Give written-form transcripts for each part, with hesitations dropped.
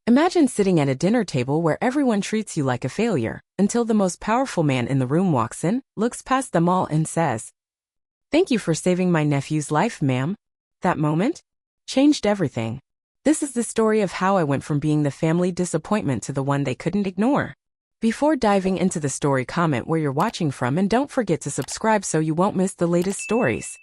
Imagine sitting at a dinner table where everyone treats you like a failure, until the most powerful man in the room walks in, looks past them all and says, "Thank you for saving my nephew's life, ma'am." That moment changed everything. This is the story of how I went from being the family disappointment to the one they couldn't ignore. Before diving into the story, comment where you're watching from and don't forget to subscribe so you won't miss the latest stories.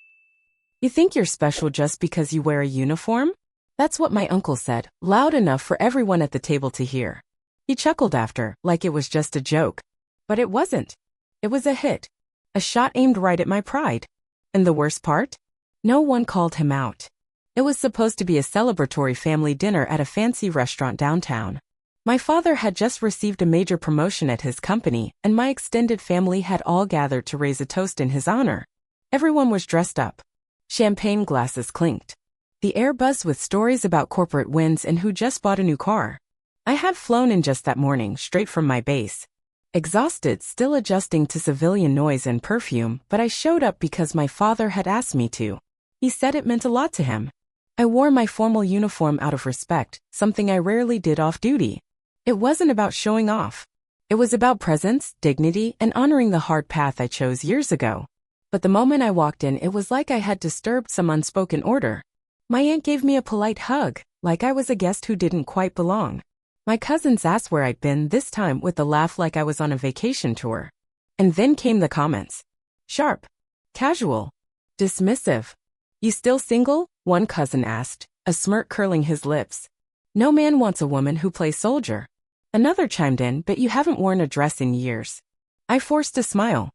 You think you're special just because you wear a uniform? That's what my uncle said, loud enough for everyone at the table to hear. He chuckled after, like it was just a joke. But it wasn't. It was a hit. A shot aimed right at my pride. And the worst part? No one called him out. It was supposed to be a celebratory family dinner at a fancy restaurant downtown. My father had just received a major promotion at his company, and my extended family had all gathered to raise a toast in his honor. Everyone was dressed up. Champagne glasses clinked. The air buzzed with stories about corporate wins and who just bought a new car. I had flown in just that morning, straight from my base. Exhausted, still adjusting to civilian noise and perfume, but I showed up because my father had asked me to. He said it meant a lot to him. I wore my formal uniform out of respect, something I rarely did off-duty. It wasn't about showing off. It was about presence, dignity, and honoring the hard path I chose years ago. But the moment I walked in, it was like I had disturbed some unspoken order. My aunt gave me a polite hug, like I was a guest who didn't quite belong. My cousins asked where I'd been, this time with a laugh like I was on a vacation tour. And then came the comments. Sharp. Casual. Dismissive. "You still single?" one cousin asked, a smirk curling his lips. "No man wants a woman who plays soldier." Another chimed in, "But you haven't worn a dress in years." I forced a smile.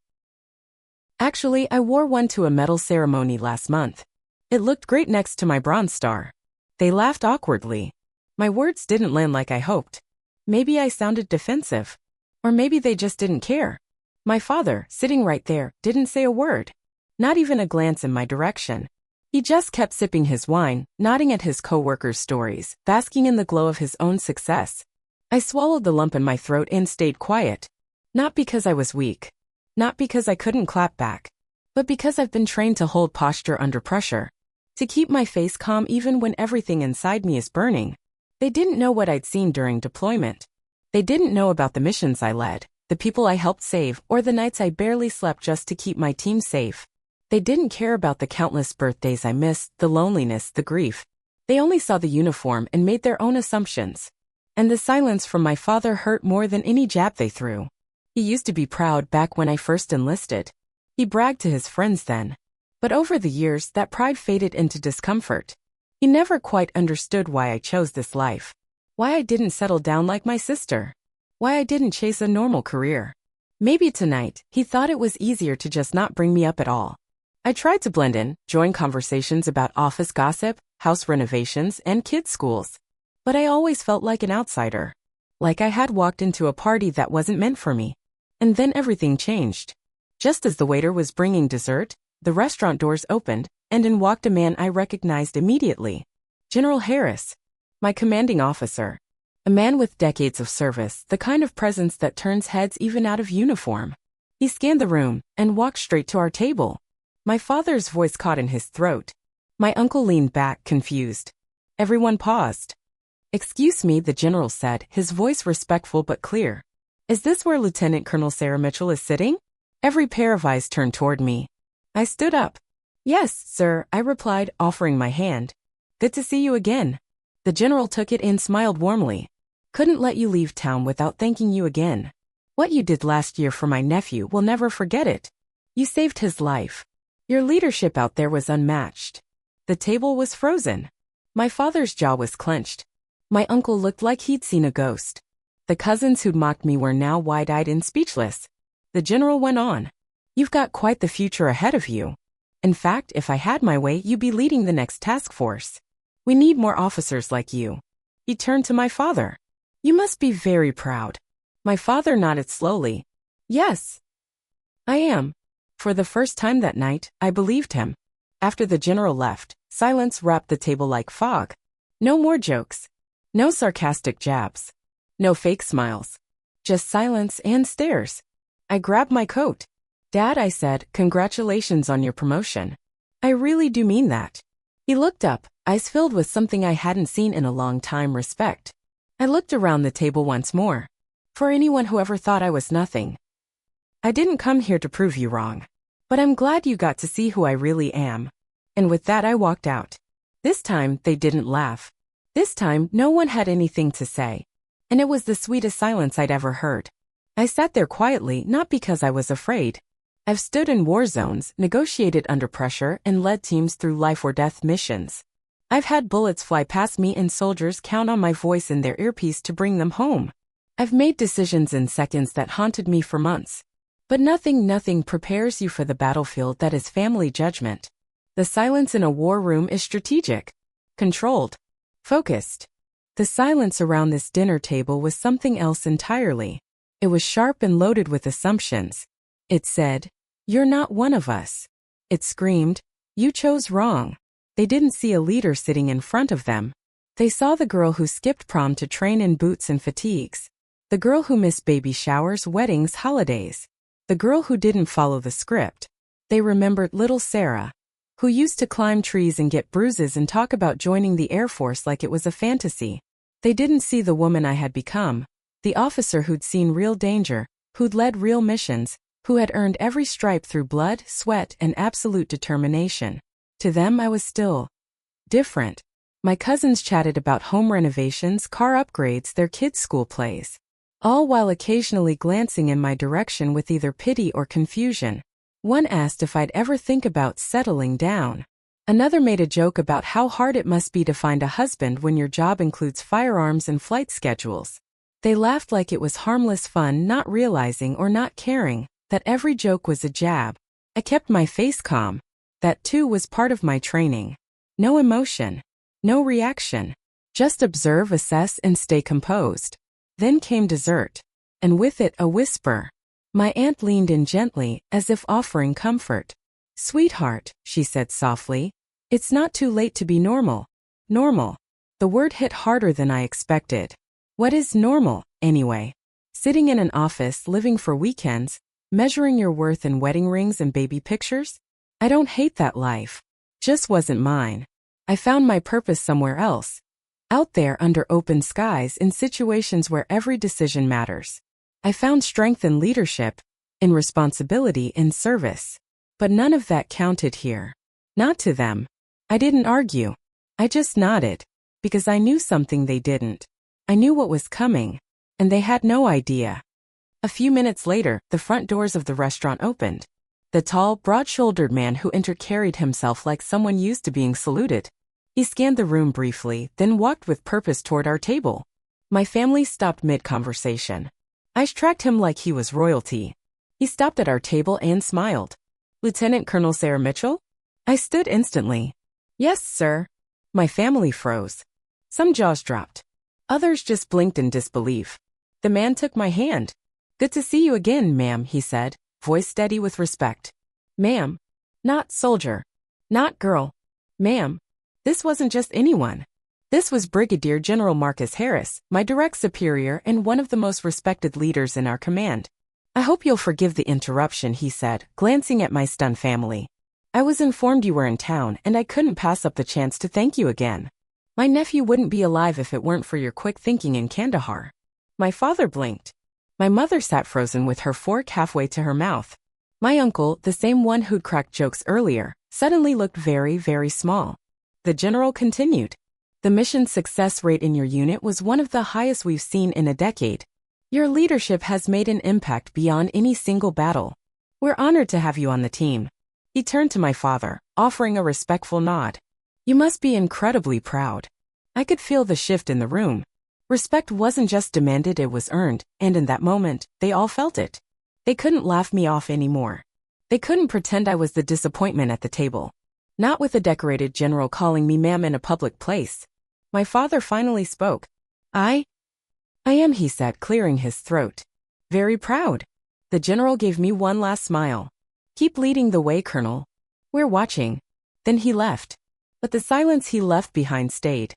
"Actually, I wore one to a medal ceremony last month. It looked great next to my Bronze Star." They laughed awkwardly. My words didn't land like I hoped. Maybe I sounded defensive. Or maybe they just didn't care. My father, sitting right there, didn't say a word. Not even a glance in my direction. He just kept sipping his wine, nodding at his co-workers' stories, basking in the glow of his own success. I swallowed the lump in my throat and stayed quiet. Not because I was weak. Not because I couldn't clap back. But because I've been trained to hold posture under pressure. To keep my face calm even when everything inside me is burning. They didn't know what I'd seen during deployment. They didn't know about the missions I led, the people I helped save, or the nights I barely slept just to keep my team safe. They didn't care about the countless birthdays I missed, the loneliness, the grief. They only saw the uniform and made their own assumptions. And the silence from my father hurt more than any jab they threw. He used to be proud back when I first enlisted. He bragged to his friends then. But over the years, that pride faded into discomfort. He never quite understood why I chose this life. Why I didn't settle down like my sister. Why I didn't chase a normal career. Maybe tonight, he thought it was easier to just not bring me up at all. I tried to blend in, join conversations about office gossip, house renovations, and kids' schools. But I always felt like an outsider. Like I had walked into a party that wasn't meant for me. And then everything changed. Just as the waiter was bringing dessert, the restaurant doors opened, and in walked a man I recognized immediately. General Harris. My commanding officer. A man with decades of service, the kind of presence that turns heads even out of uniform. He scanned the room, and walked straight to our table. My father's voice caught in his throat. My uncle leaned back, confused. Everyone paused. "Excuse me," the general said, his voice respectful but clear. "Is this where Lieutenant Colonel Sarah Mitchell is sitting?" Every pair of eyes turned toward me. I stood up. "Yes, sir," I replied, offering my hand. "Good to see you again." The general took it and smiled warmly. "Couldn't let you leave town without thanking you again. What you did last year for my nephew, will never forget it. You saved his life. Your leadership out there was unmatched." The table was frozen. My father's jaw was clenched. My uncle looked like he'd seen a ghost. The cousins who'd mocked me were now wide-eyed and speechless. The general went on. "You've got quite the future ahead of you. In fact, if I had my way, you'd be leading the next task force. We need more officers like you." He turned to my father. "You must be very proud." My father nodded slowly. "Yes, I am." For the first time that night, I believed him. After the general left, silence wrapped the table like fog. No more jokes. No sarcastic jabs. No fake smiles. Just silence and stares. I grabbed my coat. "Dad," I said, "congratulations on your promotion. I really do mean that." He looked up, eyes filled with something I hadn't seen in a long time, respect. I looked around the table once more. For anyone who ever thought I was nothing. I didn't come here to prove you wrong. But I'm glad you got to see who I really am. And with that I walked out. This time, they didn't laugh. This time, no one had anything to say. And it was the sweetest silence I'd ever heard. I sat there quietly, not because I was afraid. I've stood in war zones, negotiated under pressure, and led teams through life-or-death missions. I've had bullets fly past me and soldiers count on my voice in their earpiece to bring them home. I've made decisions in seconds that haunted me for months. But nothing prepares you for the battlefield that is family judgment. The silence in a war room is strategic, controlled, focused. The silence around this dinner table was something else entirely. It was sharp and loaded with assumptions. It said, "You're not one of us." It screamed, "You chose wrong." They didn't see a leader sitting in front of them. They saw the girl who skipped prom to train in boots and fatigues. The girl who missed baby showers, weddings, holidays. The girl who didn't follow the script. They remembered little Sarah, who used to climb trees and get bruises and talk about joining the Air Force like it was a fantasy. They didn't see the woman I had become, the officer who'd seen real danger, who'd led real missions, who had earned every stripe through blood, sweat, and absolute determination. To them I was still different. My cousins chatted about home renovations, car upgrades, their kids' school plays, all while occasionally glancing in my direction with either pity or confusion. One asked if I'd ever think about settling down. Another made a joke about how hard it must be to find a husband when your job includes firearms and flight schedules. They laughed like it was harmless fun, not realizing or not caring that every joke was a jab. I kept my face calm. That too was part of my training. No emotion. No reaction. Just observe, assess, and stay composed. Then came dessert. And with it a whisper. My aunt leaned in gently, as if offering comfort. "Sweetheart," she said softly, "it's not too late to be normal." Normal. The word hit harder than I expected. What is normal, anyway? Sitting in an office, living for weekends, measuring your worth in wedding rings and baby pictures? I don't hate that life. Just wasn't mine. I found my purpose somewhere else. Out there under open skies in situations where every decision matters. I found strength in leadership, in responsibility, in service. But none of that counted here. Not to them. I didn't argue. I just nodded. Because I knew something they didn't. I knew what was coming. And they had no idea. A few minutes later, the front doors of the restaurant opened. The tall, broad-shouldered man who entered carried himself like someone used to being saluted. He scanned the room briefly, then walked with purpose toward our table. My family stopped mid-conversation. I tracked him like he was royalty. He stopped at our table and smiled. "Lieutenant Colonel Sarah Mitchell?" I stood instantly. "Yes, sir." My family froze. Some jaws dropped. Others just blinked in disbelief. The man took my hand. "Good to see you again, ma'am," he said, voice steady with respect. "Ma'am. Not soldier. Not girl. Ma'am. This wasn't just anyone. This was Brigadier General Marcus Harris, my direct superior and one of the most respected leaders in our command. "I hope you'll forgive the interruption," he said, glancing at my stunned family. "I was informed you were in town, and I couldn't pass up the chance to thank you again. My nephew wouldn't be alive if it weren't for your quick thinking in Kandahar." My father blinked. My mother sat frozen with her fork halfway to her mouth. My uncle, the same one who'd cracked jokes earlier, suddenly looked very, very small. The general continued. "The mission success rate in your unit was one of the highest we've seen in a decade. Your leadership has made an impact beyond any single battle. We're honored to have you on the team." He turned to my father, offering a respectful nod. "You must be incredibly proud." I could feel the shift in the room. Respect wasn't just demanded, it was earned, and in that moment, they all felt it. They couldn't laugh me off anymore. They couldn't pretend I was the disappointment at the table. Not with a decorated general calling me ma'am in a public place. My father finally spoke. I am," he said, clearing his throat. "Very proud." The general gave me one last smile. "Keep leading the way, Colonel. We're watching." Then he left. But the silence he left behind stayed.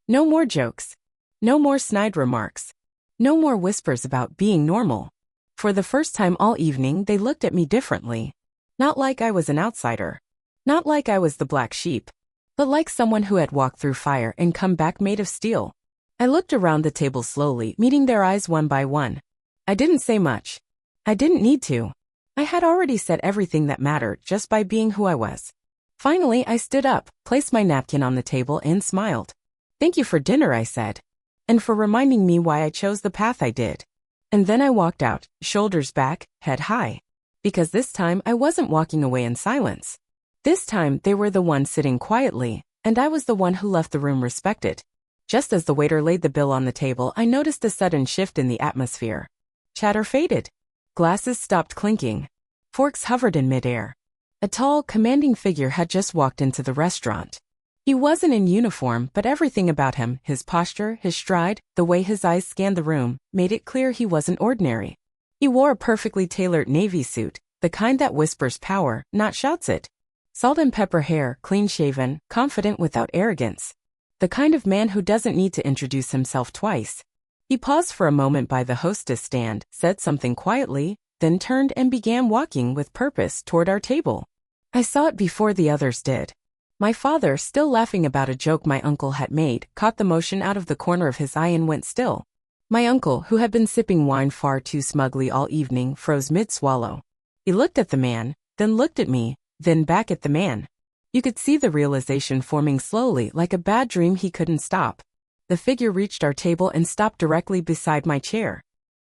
No more jokes. No more snide remarks. No more whispers about being normal. For the first time all evening, they looked at me differently. Not like I was an outsider. Not like I was the black sheep. But like someone who had walked through fire and come back made of steel. I looked around the table slowly, meeting their eyes one by one. I didn't say much. I didn't need to. I had already said everything that mattered just by being who I was. Finally, I stood up, placed my napkin on the table, and smiled. "Thank you for dinner," I said. "And for reminding me why I chose the path I did." And then I walked out, shoulders back, head high. Because this time I wasn't walking away in silence. This time they were the ones sitting quietly, and I was the one who left the room respected. Just as the waiter laid the bill on the table, I noticed a sudden shift in the atmosphere. Chatter faded. Glasses stopped clinking. Forks hovered in midair. A tall, commanding figure had just walked into the restaurant. He wasn't in uniform, but everything about him, his posture, his stride, the way his eyes scanned the room, made it clear he wasn't ordinary. He wore a perfectly tailored navy suit, the kind that whispers power, not shouts it. Salt and pepper hair, clean-shaven, confident without arrogance. The kind of man who doesn't need to introduce himself twice. He paused for a moment by the hostess stand, said something quietly, then turned and began walking with purpose toward our table. I saw it before the others did. My father, still laughing about a joke my uncle had made, caught the motion out of the corner of his eye and went still. My uncle, who had been sipping wine far too smugly all evening, froze mid-swallow. He looked at the man, then looked at me, then back at the man. You could see the realization forming slowly, like a bad dream he couldn't stop. The figure reached our table and stopped directly beside my chair.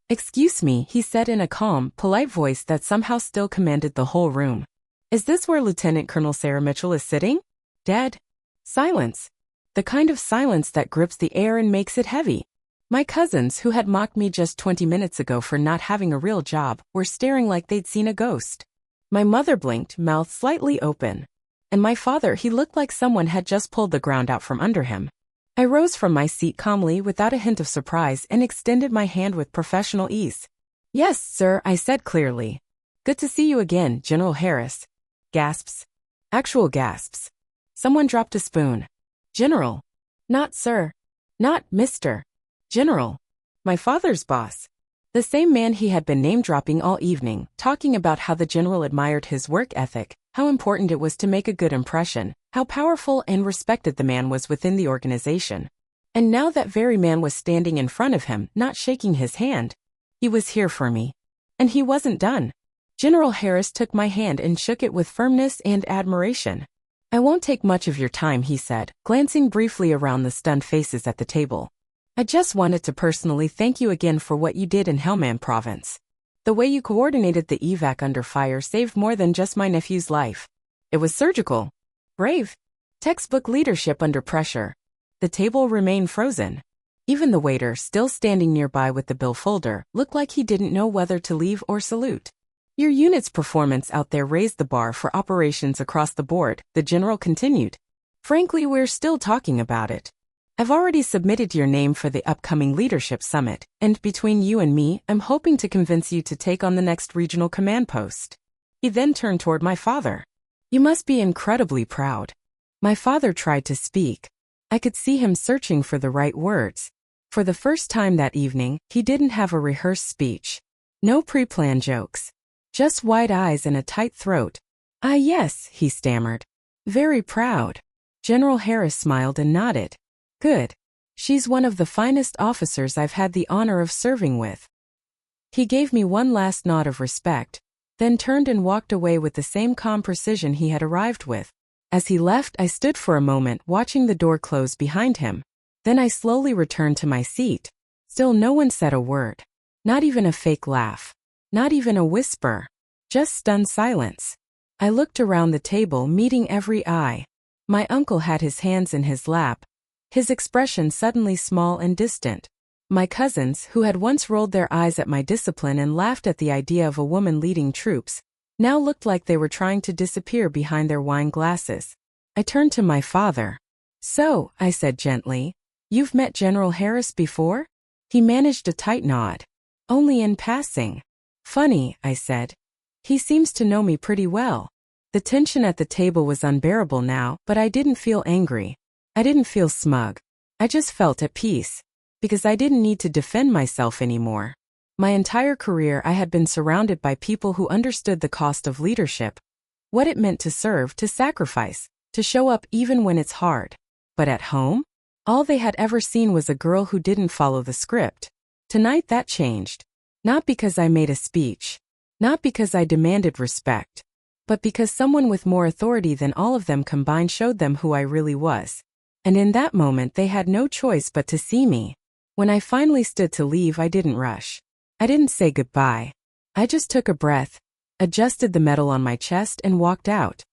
"Excuse me," he said in a calm, polite voice that somehow still commanded the whole room. "Is this where Lieutenant Colonel Sarah Mitchell is sitting?" Dead. Silence. The kind of silence that grips the air and makes it heavy. My cousins, who had mocked me just 20 minutes ago for not having a real job, were staring like they'd seen a ghost. My mother blinked, mouth slightly open. And my father, he looked like someone had just pulled the ground out from under him. I rose from my seat calmly without a hint of surprise and extended my hand with professional ease. "Yes, sir," I said clearly. "Good to see you again, General Harris." Gasps. Actual gasps. Someone dropped a spoon. "General." "Not sir." "Not Mr. General." My father's boss. The same man he had been name-dropping all evening, talking about how the general admired his work ethic, how important it was to make a good impression, how powerful and respected the man was within the organization. And now that very man was standing in front of him, not shaking his hand. He was here for me. And he wasn't done. General Harris took my hand and shook it with firmness and admiration. "I won't take much of your time," he said, glancing briefly around the stunned faces at the table. "I just wanted to personally thank you again for what you did in Helmand Province. The way you coordinated the evac under fire saved more than just my nephew's life. It was surgical. Brave. Textbook leadership under pressure." The table remained frozen. Even the waiter, still standing nearby with the bill folder, looked like he didn't know whether to leave or salute. "Your unit's performance out there raised the bar for operations across the board," the general continued. "Frankly, we're still talking about it. I've already submitted your name for the upcoming leadership summit, and between you and me, I'm hoping to convince you to take on the next regional command post." He then turned toward my father. "You must be incredibly proud." My father tried to speak. I could see him searching for the right words. For the first time that evening, he didn't have a rehearsed speech. No pre-planned jokes. Just wide eyes and a tight throat. "Ah yes," he stammered. "Very proud." General Harris smiled and nodded. "Good. She's one of the finest officers I've had the honor of serving with." He gave me one last nod of respect, then turned and walked away with the same calm precision he had arrived with. As he left, I stood for a moment watching the door close behind him. Then I slowly returned to my seat. Still no one said a word. Not even a fake laugh. Not even a whisper. Just stunned silence. I looked around the table, meeting every eye. My uncle had his hands in his lap, his expression suddenly small and distant. My cousins, who had once rolled their eyes at my discipline and laughed at the idea of a woman leading troops, now looked like they were trying to disappear behind their wine glasses. I turned to my father. "So," I said gently, "you've met General Harris before?" He managed a tight nod. "Only in passing." "Funny," I said. "He seems to know me pretty well." The tension at the table was unbearable now, but I didn't feel angry. I didn't feel smug. I just felt at peace. Because I didn't need to defend myself anymore. My entire career I had been surrounded by people who understood the cost of leadership. What it meant to serve, to sacrifice, to show up even when it's hard. But at home? All they had ever seen was a girl who didn't follow the script. Tonight that changed. Not because I made a speech. Not because I demanded respect. But because someone with more authority than all of them combined showed them who I really was. And in that moment they had no choice but to see me. When I finally stood to leave, I didn't rush. I didn't say goodbye. I just took a breath, adjusted the medal on my chest, and walked out.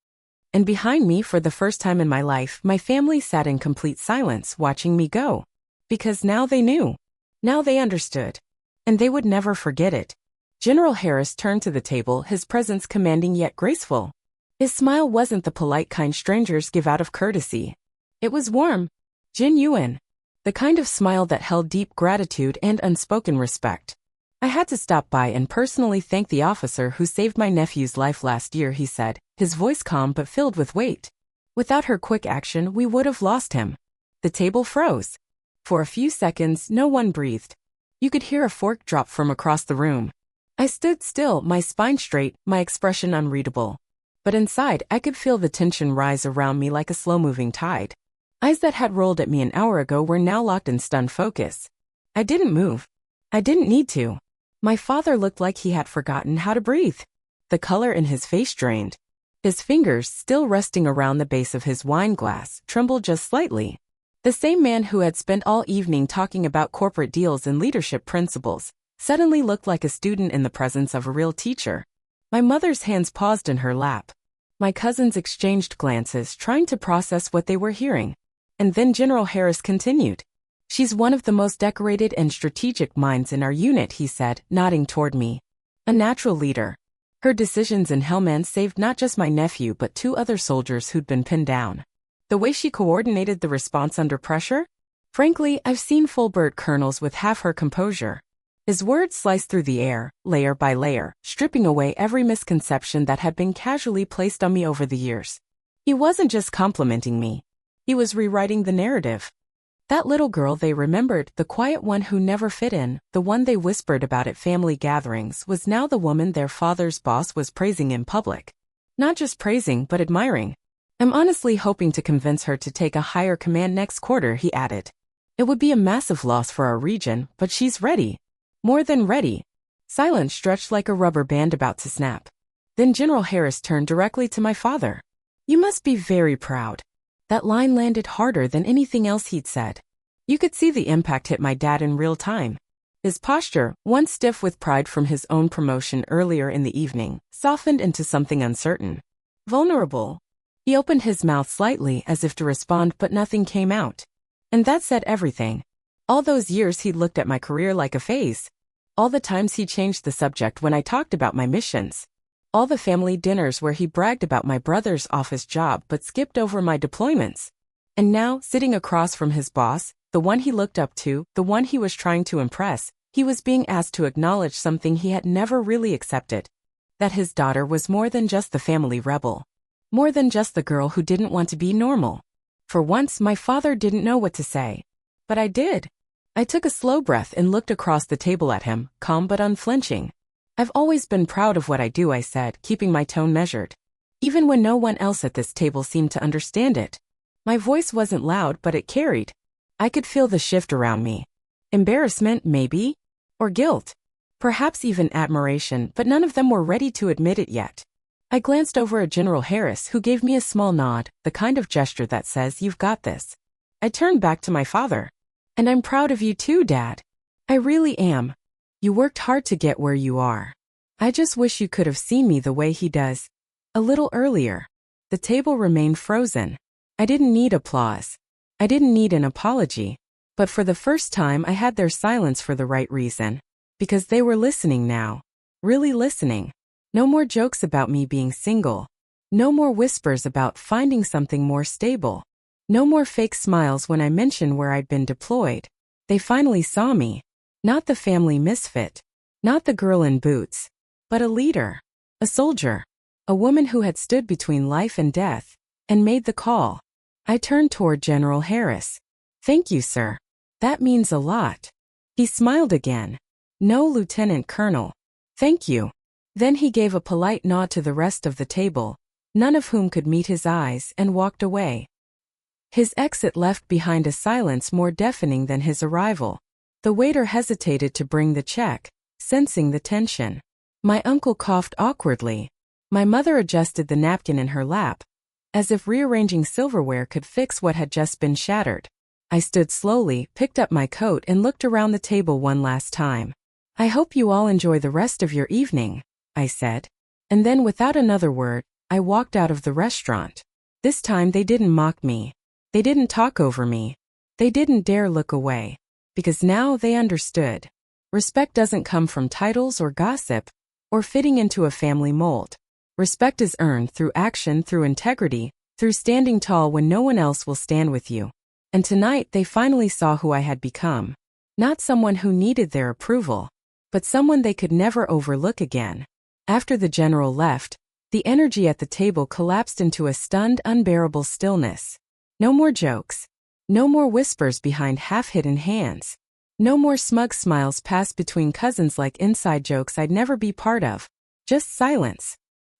And behind me, for the first time in my life, my family sat in complete silence, watching me go. Because now they knew. Now they understood. And they would never forget it. General Harris turned to the table, his presence commanding yet graceful. His smile wasn't the polite kind strangers give out of courtesy. It was warm, genuine, the kind of smile that held deep gratitude and unspoken respect. I had to stop by and personally thank the officer who saved my nephew's life last year, he said, his voice calm but filled with weight. Without her quick action, we would have lost him. The table froze. For a few seconds, no one breathed. You could hear a fork drop from across the room. I stood still, my spine straight, my expression unreadable. But inside, I could feel the tension rise around me like a slow-moving tide. Eyes that had rolled at me an hour ago were now locked in stunned focus. I didn't move. I didn't need to. My father looked like he had forgotten how to breathe. The color in his face drained. His fingers, still resting around the base of his wine glass, trembled just slightly. The same man who had spent all evening talking about corporate deals and leadership principles suddenly looked like a student in the presence of a real teacher. My mother's hands paused in her lap. My cousins exchanged glances, trying to process what they were hearing. And then General Harris continued. She's one of the most decorated and strategic minds in our unit, he said, nodding toward me. A natural leader. Her decisions in Helmand saved not just my nephew but 2 other soldiers who'd been pinned down. The way she coordinated the response under pressure? Frankly, I've seen full-bird colonels with half her composure. His words sliced through the air, layer by layer, stripping away every misconception that had been casually placed on me over the years. He wasn't just complimenting me. He was rewriting the narrative. That little girl they remembered, the quiet one who never fit in, the one they whispered about at family gatherings, was now the woman their father's boss was praising in public. Not just praising, but admiring. I'm honestly hoping to convince her to take a higher command next quarter, he added. It would be a massive loss for our region, but she's ready. More than ready. Silence stretched like a rubber band about to snap. Then General Harris turned directly to my father. You must be very proud. That line landed harder than anything else he'd said. You could see the impact hit my dad in real time. His posture, once stiff with pride from his own promotion earlier in the evening, softened into something uncertain. Vulnerable. He opened his mouth slightly as if to respond, but nothing came out. And that said everything. All those years he'd looked at my career like a phase. All the times he changed the subject when I talked about my missions. All the family dinners where he bragged about my brother's office job but skipped over my deployments. And now, sitting across from his boss, the one he looked up to, the one he was trying to impress, he was being asked to acknowledge something he had never really accepted. That his daughter was more than just the family rebel. More than just the girl who didn't want to be normal. For once, my father didn't know what to say. But I did. I took a slow breath and looked across the table at him, calm but unflinching. I've always been proud of what I do, I said, keeping my tone measured. Even when no one else at this table seemed to understand it. My voice wasn't loud, but it carried. I could feel the shift around me. Embarrassment, maybe? Or guilt. Perhaps even admiration, but none of them were ready to admit it yet. I glanced over at General Harris, who gave me a small nod, the kind of gesture that says, "You've got this." I turned back to my father. And I'm proud of you too, Dad. I really am. You worked hard to get where you are. I just wish you could have seen me the way he does. A little earlier. The table remained frozen. I didn't need applause. I didn't need an apology. But for the first time I had their silence for the right reason. Because they were listening now. Really listening. No more jokes about me being single. No more whispers about finding something more stable. No more fake smiles when I mentioned where I'd been deployed. They finally saw me. Not the family misfit. Not the girl in boots. But a leader. A soldier. A woman who had stood between life and death. And made the call. I turned toward General Harris. Thank you, sir. That means a lot. He smiled again. No, Lieutenant Colonel. Thank you. Then he gave a polite nod to the rest of the table, none of whom could meet his eyes, and walked away. His exit left behind a silence more deafening than his arrival. The waiter hesitated to bring the check, sensing the tension. My uncle coughed awkwardly. My mother adjusted the napkin in her lap, as if rearranging silverware could fix what had just been shattered. I stood slowly, picked up my coat and looked around the table one last time. "I hope you all enjoy the rest of your evening," I said. And then without another word, I walked out of the restaurant. This time they didn't mock me. They didn't talk over me. They didn't dare look away. Because now they understood. Respect doesn't come from titles or gossip, or fitting into a family mold. Respect is earned through action, through integrity, through standing tall when no one else will stand with you. And tonight they finally saw who I had become. Not someone who needed their approval, but someone they could never overlook again. After the general left, the energy at the table collapsed into a stunned, unbearable stillness. No more jokes. No more whispers behind half-hidden hands. No more smug smiles passed between cousins like inside jokes I'd never be part of. Just silence.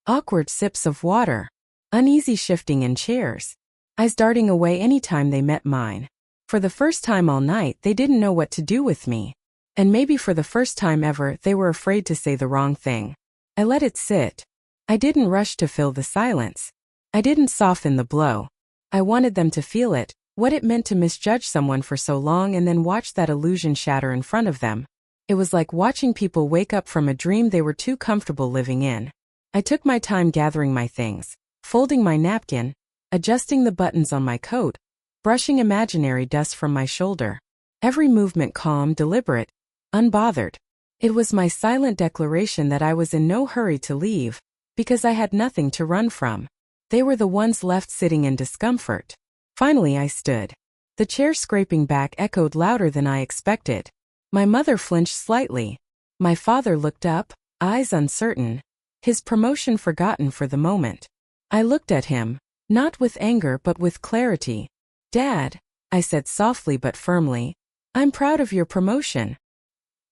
Awkward sips of water. Uneasy shifting in chairs. Eyes darting away anytime they met mine. For the first time all night, they didn't know what to do with me. And maybe for the first time ever, they were afraid to say the wrong thing. I let it sit. I didn't rush to fill the silence. I didn't soften the blow. I wanted them to feel it, what it meant to misjudge someone for so long and then watch that illusion shatter in front of them. It was like watching people wake up from a dream they were too comfortable living in. I took my time gathering my things, folding my napkin, adjusting the buttons on my coat, brushing imaginary dust from my shoulder. Every movement calm, deliberate, unbothered. It was my silent declaration that I was in no hurry to leave, because I had nothing to run from. They were the ones left sitting in discomfort. Finally I stood. The chair scraping back echoed louder than I expected. My mother flinched slightly. My father looked up, eyes uncertain, his promotion forgotten for the moment. I looked at him, not with anger but with clarity. "Dad," I said softly but firmly, "I'm proud of your promotion."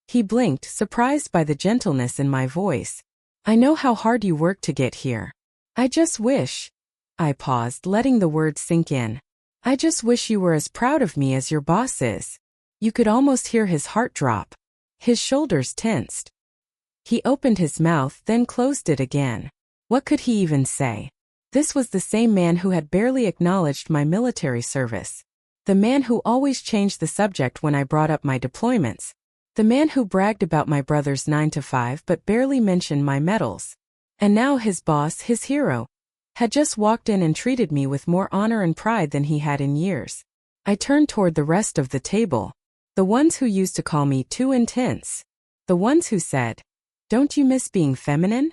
He blinked, surprised by the gentleness in my voice. "I know how hard you worked to get here. I just wish." I paused, letting the words sink in. "I just wish you were as proud of me as your boss is." You could almost hear his heart drop. His shoulders tensed. He opened his mouth, then closed it again. What could he even say? This was the same man who had barely acknowledged my military service. The man who always changed the subject when I brought up my deployments. The man who bragged about my brother's 9-to-5 but barely mentioned my medals. And now his boss, his hero, had just walked in and treated me with more honor and pride than he had in years. I turned toward the rest of the table. The ones who used to call me too intense. The ones who said, "Don't you miss being feminine?"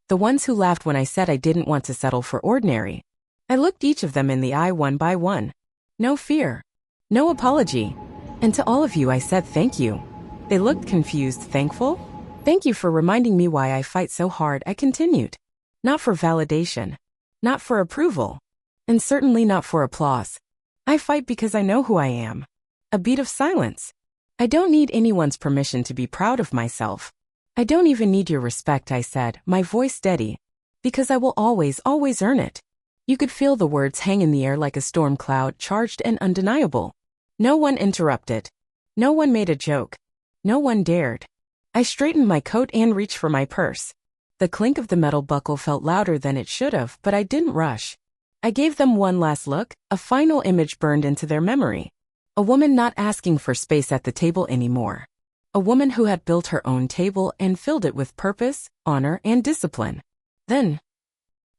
The ones who laughed when I said I didn't want to settle for ordinary. I looked each of them in the eye one by one. No fear. No apology. And to all of you I said thank you. They looked confused, thankful. "Thank you for reminding me why I fight so hard," I continued. "Not for validation. Not for approval. And certainly not for applause. I fight because I know who I am." A beat of silence. "I don't need anyone's permission to be proud of myself. I don't even need your respect," I said, my voice steady. "Because I will always, always earn it." You could feel the words hang in the air like a storm cloud, charged and undeniable. No one interrupted. No one made a joke. No one dared. I straightened my coat and reached for my purse. The clink of the metal buckle felt louder than it should have, but I didn't rush. I gave them one last look, a final image burned into their memory. A woman not asking for space at the table anymore. A woman who had built her own table and filled it with purpose, honor, and discipline. Then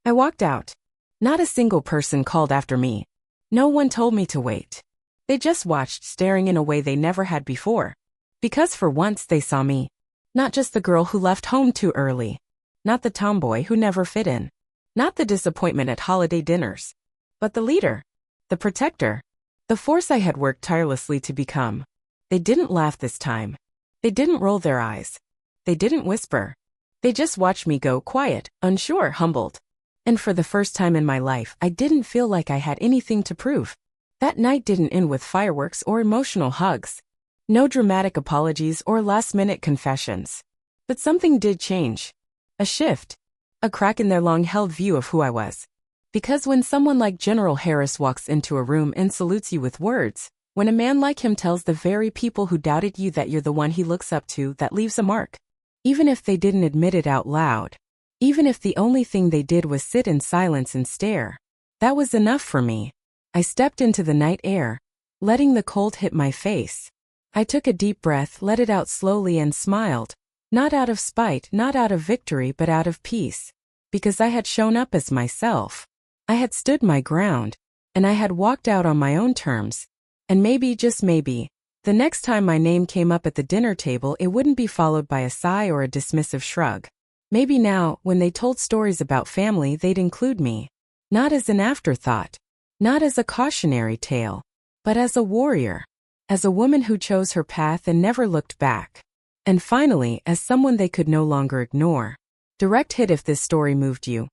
I walked out. Not a single person called after me. No one told me to wait. They just watched, staring in a way they never had before. Because for once they saw me. Not just the girl who left home too early. Not the tomboy who never fit in. Not the disappointment at holiday dinners. But the leader. The protector. The force I had worked tirelessly to become. They didn't laugh this time. They didn't roll their eyes. They didn't whisper. They just watched me go, quiet, unsure, humbled. And for the first time in my life, I didn't feel like I had anything to prove. That night didn't end with fireworks or emotional hugs. No dramatic apologies or last-minute confessions. But something did change. A shift. A crack in their long-held view of who I was. Because when someone like General Harris walks into a room and salutes you with words, when a man like him tells the very people who doubted you that you're the one he looks up to, that leaves a mark. Even if they didn't admit it out loud. Even if the only thing they did was sit in silence and stare. That was enough for me. I stepped into the night air, letting the cold hit my face. I took a deep breath, let it out slowly and smiled. Not out of spite, not out of victory, but out of peace. Because I had shown up as myself. I had stood my ground, and I had walked out on my own terms. And maybe, just maybe, the next time my name came up at the dinner table, it wouldn't be followed by a sigh or a dismissive shrug. Maybe now, when they told stories about family, they'd include me. Not as an afterthought. Not as a cautionary tale. But as a warrior. As a woman who chose her path and never looked back. And finally, as someone they could no longer ignore. Direct hit if this story moved you.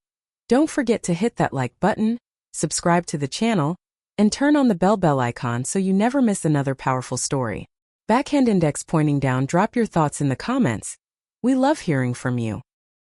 Don't forget to hit that like button, subscribe to the channel, and turn on the bell icon so you never miss another powerful story. Backhand index pointing down, drop your thoughts in the comments. We love hearing from you.